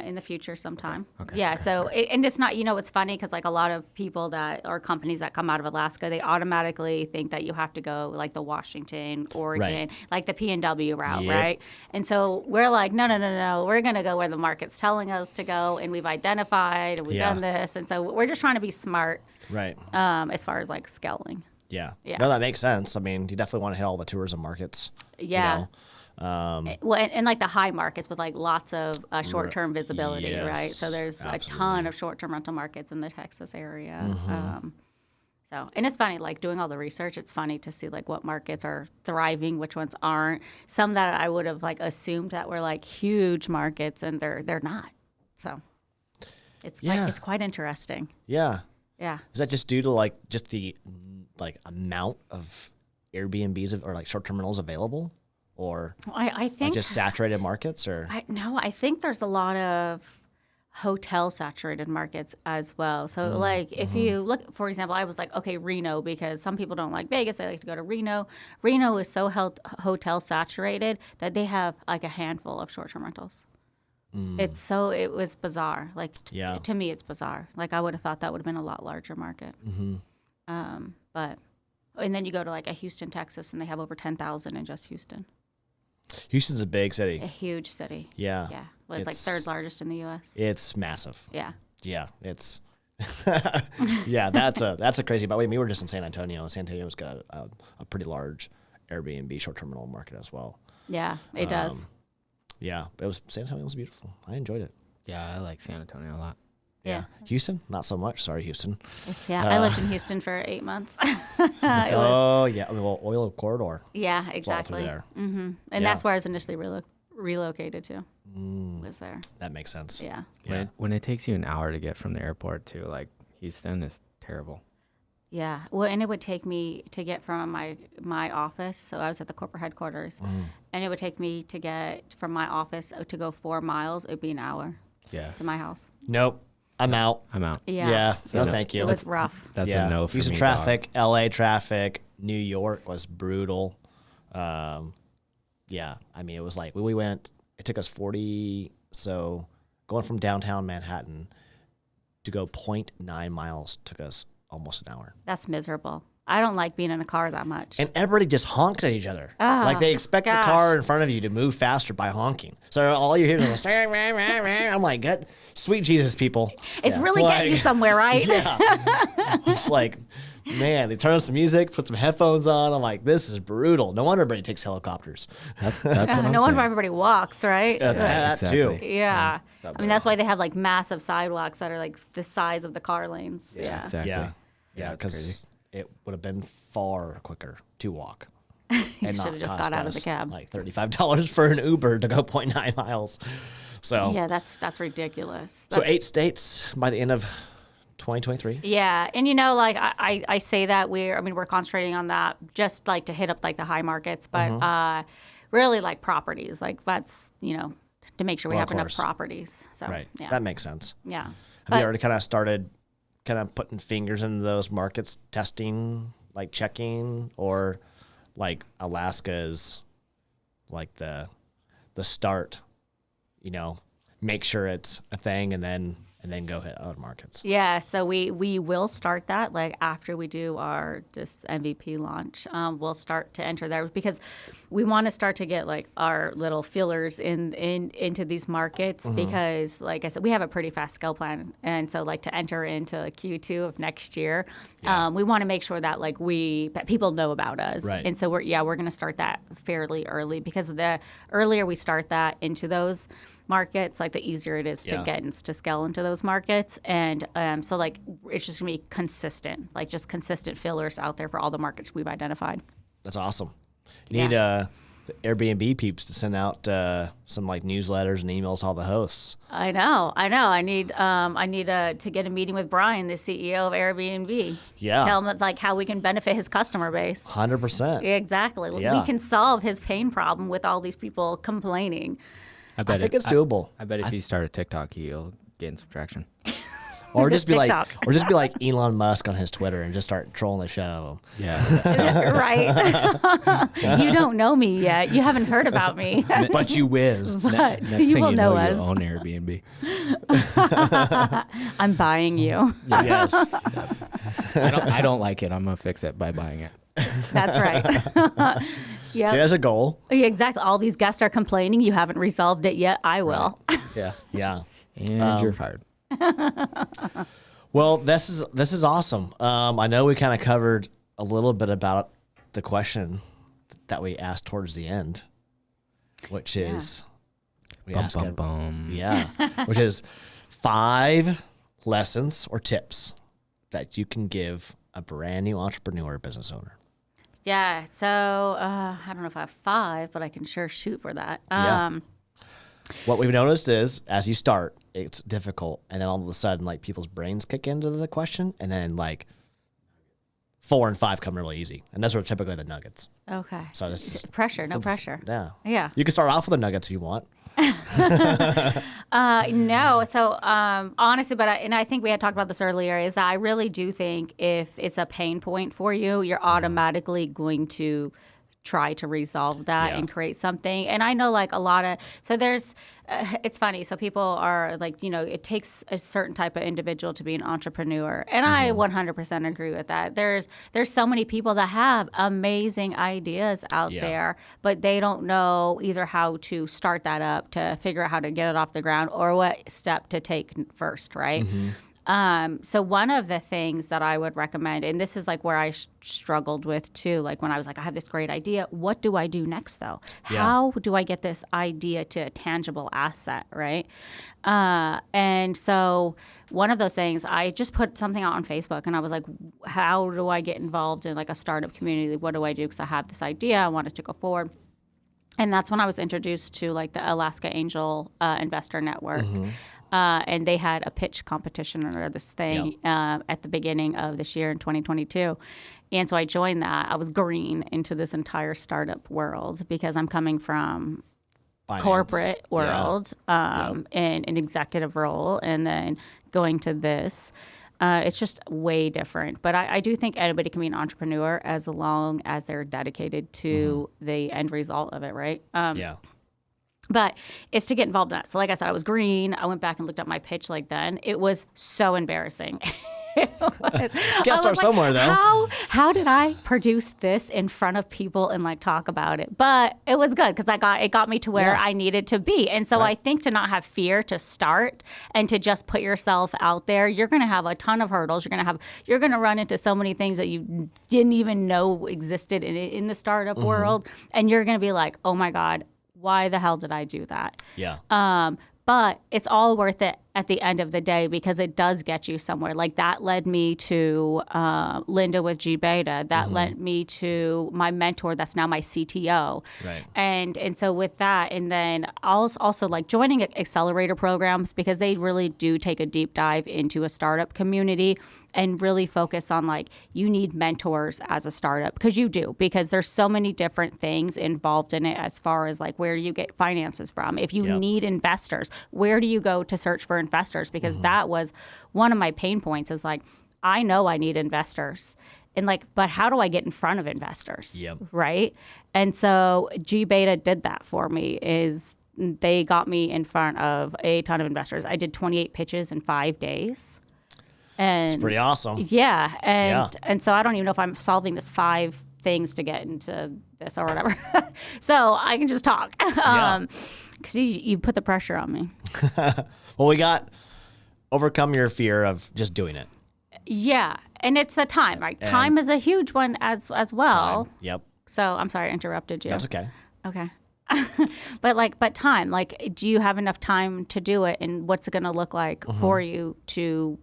in the future sometime. Okay, Yeah. okay, So and it's not, it's funny because like a lot of people that are companies that come out of Alaska, they automatically think that you have to go like the Washington, Oregon, like the P&W route, Yep. right? And so we're like, no, we're gonna go where the market's telling us to go, and we've identified and we've Yeah. done this, and so we're just trying to be smart Right. as far as like scaling. Yeah. Yeah. No, that makes sense. I mean, you definitely want to hit all the tourism markets. Yeah. Um, Well, and like the high markets with like lots of short-term visibility, right? So yes, there's a ton absolutely. of short-term rental markets in the Texas area. Mm-hmm. And it's funny, like doing all the research, it's funny to see like what markets are thriving, which ones aren't. Some that I would have like assumed that were like huge markets, and they're not. So it's Yeah. it's quite interesting. yeah. Yeah. Is that just due to like just the like amount of Airbnbs or like short-term rentals available, or I like think just saturated markets, or I think there's a lot of hotel saturated markets as well. So like if you look, for example, I was like, okay, Reno, because some people don't like Vegas. They like to go to Reno. Reno is so hotel saturated that they have like a handful of short-term rentals. It was bizarre. Like Yeah. to me, it's bizarre. Like I would have thought that would have been a lot larger market. But and then you go to like a Houston, Texas, and they have over 10,000 in just Houston. Houston's a big A city. huge city. Yeah. Yeah. Well, it's like It's- third largest in the U.S. It's massive. Yeah. Yeah, it's yeah, that's a crazy. But we were just in San Antonio. San Antonio's got a pretty large Airbnb short-term rental market as well. Yeah, it does. Yeah, San Antonio was beautiful. I enjoyed it. Yeah, I like San Antonio a lot. Yeah. Houston, not so much. Sorry, Houston. I lived in Houston for 8 months. Oh yeah, well, oil corridor. Yeah, It's all through exactly. there. And Yeah. that's where I was initially relocated to. Was there? That makes sense. Yeah. Yeah. When it takes you an hour to get from the airport to like Houston, is terrible. Yeah. Well, and it would take me to get from my office. So I was at the corporate headquarters, and it would take me to get from my office to go 4 miles. It'd be an hour Yeah, to my house. Nope, I'm out. I'm out. Yeah. No, no, thank you. It was rough. That's yeah. a no for Houston me. traffic, LA traffic, New York was brutal. Yeah, I mean, it was like we went. It took us 40. So going from downtown Manhattan to go 0.9 miles took us almost an hour. That's miserable. I don't like being in a car that much. And everybody just honks at each other. Oh, like they expect gosh. the car in front of you to move faster by honking. So all you hear is I'm like, God, sweet Jesus, people. It's Yeah. really getting you Like- somewhere, right? Yeah. It's like, man, they turn on some music, put some headphones on. I'm like, this is brutal. No wonder everybody takes helicopters. That's what I'm No wonder why saying. everybody walks, right? That exactly. too. Yeah. Yeah. I mean, that's why they have like massive sidewalks that are like the size of the car lanes. Yeah. Exactly. Yeah. Yeah, that's crazy. because it would have been far quicker to walk. You And should not have just cost got out of the us cab. like $35 for an Uber to go 0.9 miles. So, Yeah, that's ridiculous. so 8 states by the end of 2023. Yeah, and like I say that we're concentrating on that just like to hit up like the high markets, but Mm-hmm. really like properties, like that's to make sure we Well, have of enough course. properties. So Right. yeah, That makes sense. yeah. Have But- you already kind of started kind of putting fingers into those markets, testing, like checking, or like Alaska is like the start, make sure it's a thing and then go hit other markets. Yeah, so we will start that like after we do our just MVP launch. We'll start to enter there because we want to start to get like our little fillers into these markets because like I said, we have a pretty fast scale plan, and so like to enter into Q2 of next year, we want to make sure that like that people know about us, Right. and so we're going to start that fairly early because the earlier we start that into those markets, like the easier it is to Yeah. get and to scale into those markets. And so like it's just gonna be consistent, like just consistent fillers out there for all the markets we've identified. That's awesome. You need the Airbnb peeps to send out some like newsletters and emails to all the hosts. I know. I need to get a meeting with Brian, the CEO of Airbnb. Yeah. Tell him like how we can benefit his customer base. 100%. Exactly. Yeah. We can solve his pain problem with all these people complaining. I bet think it's doable. I bet if you start a TikTok, you'll gain some traction. Or just be TikTok. like Elon Musk on his Twitter and just start trolling the shit out of him. Yeah. Right? You don't know me yet. You haven't heard about me. But you whiz. But Next you thing will you know know, us. you own Airbnb. I'm buying you. Yes. I don't like it. I'm gonna fix it by buying it. That's right. Yeah. See, that's a goal. Exactly. All these guests are complaining. You haven't resolved it yet. I will. Yeah. Yeah. And you're fired. Well, this is awesome. I know we kind of covered a little bit about the question that we asked towards the end, which is we Bum, asked bum, it- bum. yeah, which is 5 lessons or tips that you can give a brand new entrepreneur or business owner. Yeah. So I don't know if I have 5, but I can sure shoot for that. Yeah. What we've noticed is as you start, it's difficult, and then all of a sudden, like people's brains kick into the question, and then like 4 and 5 come really easy, and those are typically the nuggets. Okay. So this is Pressure. No pressure. Yeah. Yeah. You can start off with the nuggets if you want. No. So honestly, and I think we had talked about this earlier, is that I really do think if it's a pain point for you, you're automatically going to try to resolve that Yeah. and create something. And I know like a lot of, so there's, it's funny. So people are like, it takes a certain type of individual to be an entrepreneur. And I 100% agree with that. There's so many people that have amazing ideas out Yeah. there, but they don't know either how to start that up, to figure out how to get it off the ground, or what step to take first, right? So one of the things that I would recommend, and this is like where I struggled with too, like when I was like, I have this great idea. What do I do next though? Yeah. How do I get this idea to a tangible asset, right? And so one of those things, I just put something out on Facebook and I was like, how do I get involved in like a startup community? What do I do? Because I have this idea, I wanted to go forward. And that's when I was introduced to like the Alaska Angel Investor Network. And they had a pitch competition or this thing at the beginning of this year in 2022. And so I joined that. I was green into this entire startup world because I'm coming from Finance. corporate world and an executive role, and then going to this. It's just way different. But I do think anybody can be an entrepreneur as long as they're dedicated to the end result of it, right? Yeah. But it's to get involved in that. So like I said, I was green. I went back and looked at my pitch like then. It was so embarrassing. Gotta start somewhere, though. How did I produce this in front of people and like talk about it? But it was good because it got me to where Yeah. I needed to be. And so I think to not have fear to start and to just put yourself out there, you're going to have a ton of hurdles. You're going to run into so many things that you didn't even know existed in the startup world, and you're going to be like, oh my God, why the hell did I do that? Yeah. But it's all worth it at the end of the day, because it does get you somewhere. Like that led me to Linda with G Beta. That led me to my mentor that's now my CTO. Right. And so with that, and then also like joining accelerator programs, because they really do take a deep dive into a startup community and really focus on like, you need mentors as a startup, because you do, because there's so many different things involved in it, as far as like, where do you get finances from? If you need investors, where do you go to search for investors? Because that was one of my pain points, is like, I know I need investors, and like, but how do I get in front of investors? Yep. Right. And so G Beta did that for me. Is they got me in front of a ton of investors. I did 28 pitches in 5 days. And It's pretty awesome. yeah. And so I don't even know if I'm solving this 5 things to get into this or whatever. So I can just talk. Because you put the pressure on me. Well, we got overcome your fear of just doing it. Yeah. And it's a time, right? Time is a huge one as well. Time. Yep. So I'm sorry I interrupted you. That's okay. Okay. but time, like, do you have enough time to do it? And what's it going to look like for you to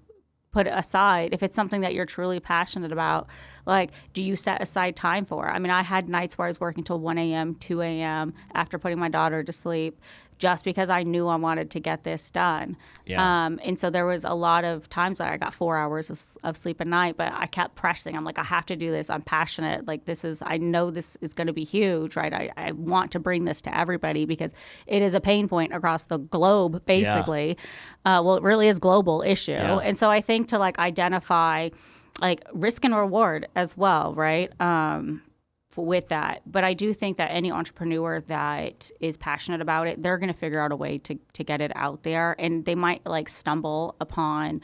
put it aside? If it's something that you're truly passionate about, like, do you set aside time for it? I mean, I had nights where I was working till 1 a.m., 2 a.m. after putting my daughter to sleep, just because I knew I wanted to get this done. Yeah. And so there was a lot of times that I got 4 hours of sleep a night, but I kept pressing. I'm like, I have to do this. I'm passionate. Like, I know this is going to be huge, right? I want to bring this to everybody, because it is a pain point across the globe, basically. Well, it really is a global issue. Yeah. And so I think to like identify like risk and reward as well, right? With that. But I do think that any entrepreneur that is passionate about it, they're going to figure out a way to get it out there. And they might like stumble upon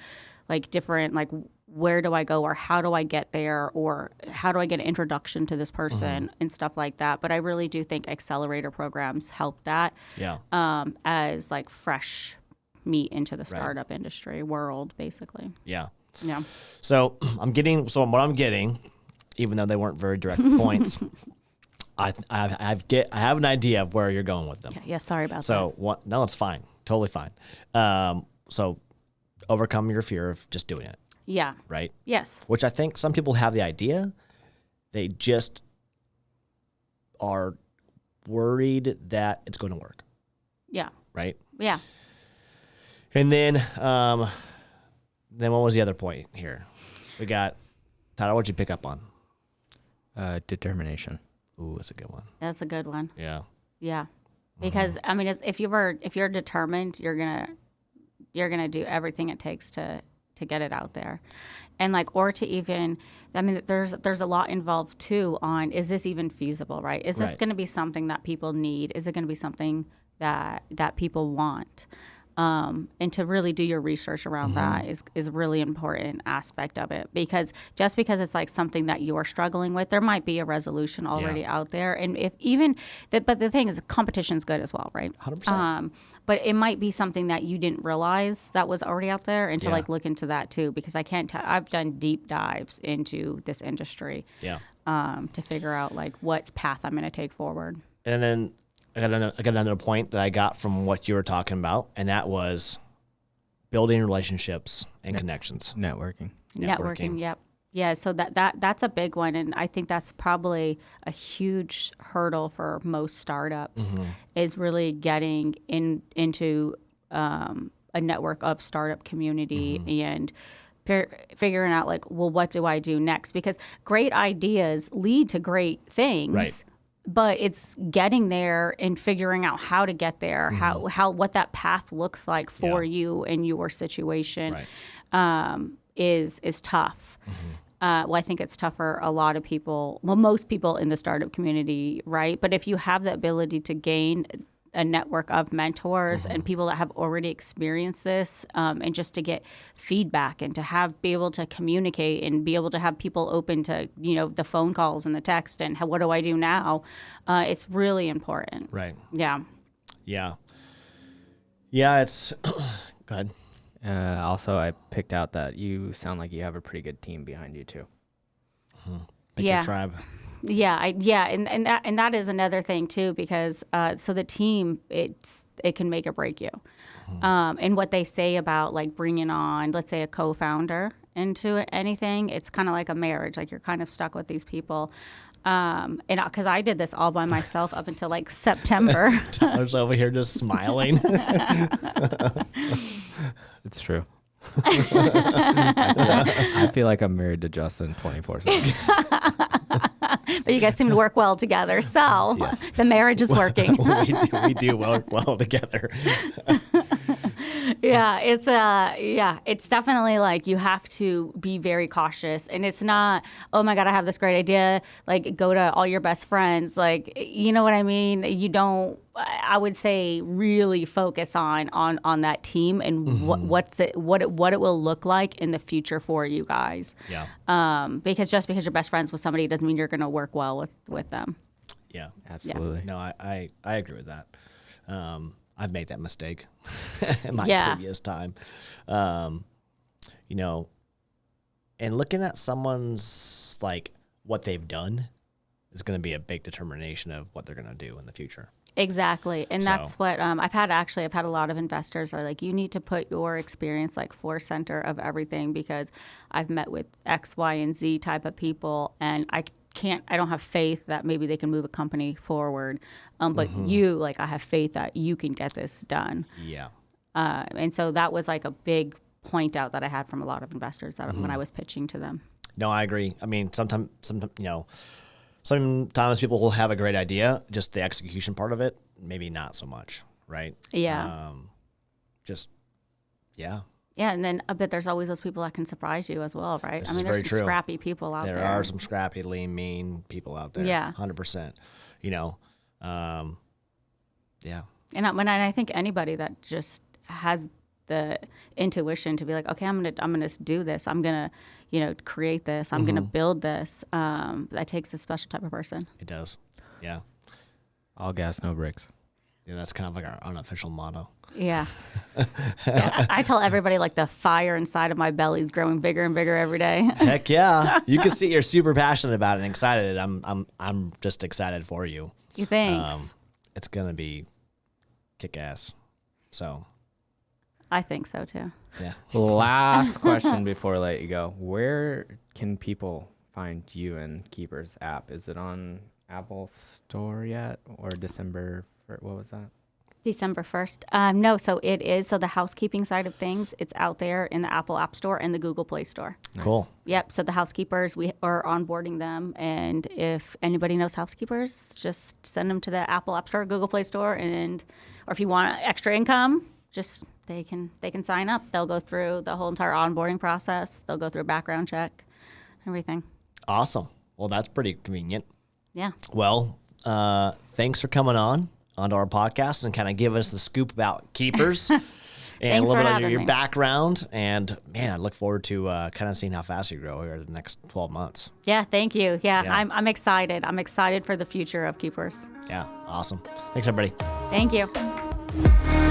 like different, like, where do I go, or how do I get there, or how do I get an introduction to this person and stuff like that. But I really do think accelerator programs help that as like fresh meat into the startup industry world, basically. Yeah. Yeah. So what I'm getting, even though they weren't very direct points, I have an idea of where you're going with them. Yeah. Sorry about that. So no, it's fine. Totally fine. So overcome your fear of just doing it. Yeah. Right. Yes. Which I think some people have the idea. They just are worried that it's going to work. Yeah. Right. Yeah. And then what was the other point here? We got, Tyler, what'd you pick up on? Determination. Ooh, that's a good one. That's a good one. Yeah. Yeah. Because I mean, if you're determined, you're gonna do everything it takes to get it out there. And like, or to even, I mean, there's a lot involved too on, is this even feasible, right? Is this going to be something that people need? Is it going to be something that people want? And to really do your research around that is a really important aspect of it, because just because it's like something that you're struggling with, there might be a resolution already out there. And but the thing is, competition's good as well, right? 100%. But it might be something that you didn't realize that was already out there, and to like look into that too, because I've done deep dives into this industry, to figure out like what path I'm going to take forward. And then I got another point that I got from what you were talking about, and that was building relationships and connections. Networking. Yep. Yeah, so that's a big one, and I think that's probably a huge hurdle for most startups, is really getting into a network of startup community and figuring out like, well, what do I do next? Because great ideas lead to great things. Right. But it's getting there and figuring out how to get there, how what that path looks like for you and your situation, is tough. Well, I think it's tough for a lot of people. Well, most people in the startup community, right? But if you have the ability to gain a network of mentors and people that have already experienced this, and just to get feedback and to be able to communicate and be able to have people open to, the phone calls and the text and what do I do now? It's really important. Right. Yeah. Yeah. Yeah, it's go ahead. Also, I picked out that you sound like you have a pretty good team behind you too. Pick your tribe. Yeah, and that is another thing too, because so the team, it can make or break you. And what they say about like bringing on, let's say, a co-founder into anything, it's kind of like a marriage. Like you're kind of stuck with these people. And because I did this all by myself up until like September. Tyler's over here just smiling. It's true. I feel like I'm married to Justin 24/7. But you guys seem to work well together, so Yes. the marriage is working. we do work well together. It's definitely like you have to be very cautious, and it's not, oh my God, I have this great idea, like go to all your best friends, like, you know what I mean? You don't, I would say really focus on that team and what it will look like in the future for you guys. Yeah. Because just because you're best friends with somebody doesn't mean you're going to work well with them. Yeah. Absolutely. No, I agree with that. I've made that mistake in my previous time. You know, and looking at someone's like what they've done is going to be a big determination of what they're going to do in the future. Exactly. And that's So- what I've had a lot of investors are like, you need to put your experience like center of everything, because I've met with X, Y, and Z type of people, and I don't have faith that maybe they can move a company forward. But you, like, I have faith that you can get this done. Yeah. And so that was like a big point out that I had from a lot of investors that when I was pitching to them. No, I agree. I mean, sometimes you know, sometimes people will have a great idea, just the execution part of it, maybe not so much, right? Yeah. Yeah. Yeah, and then I bet there's always those people that can surprise you as well, right? This I is mean, there's very some true. scrappy people out there. There are some scrappy, lean, mean people out there. Yeah. 100%. You know, yeah. And I think anybody that just has the intuition to be like, okay, I'm gonna do this. I'm gonna, create this. I'm gonna build this. That takes a special type of person. It does. Yeah. All gas, no brakes. Yeah, that's kind of like our unofficial motto. Yeah. I tell everybody like the fire inside of my belly is growing bigger and bigger every day. Heck yeah. You can see you're super passionate about it and excited. I'm just excited for you. Thanks. It's gonna be kick ass. So I think so too. yeah. Last question before I let you go. Where can people find you and Keepers app? Is it on Apple Store yet, or December? What was that? December 1st. No, so it is. So the housekeeping side of things, it's out there in the Apple App Store and the Google Play Store. Nice. Cool. Yep. So the housekeepers, we are onboarding them. And if anybody knows housekeepers, just send them to the Apple App Store, Google Play Store. Or if you want extra income, just they can sign up. They'll go through the whole entire onboarding process. They'll go through a background check, everything. Awesome. Well, that's pretty convenient. Yeah. Well, thanks for coming onto our podcast and kind of give us the scoop about Keepers and a Thanks little for bit of having your me. background. And man, I look forward to kind of seeing how fast you grow here the next 12 months. Yeah. Thank you. Yeah. Yeah. I'm excited. I'm excited for the future of Keepers. Yeah. Awesome. Thanks, everybody. Thank you.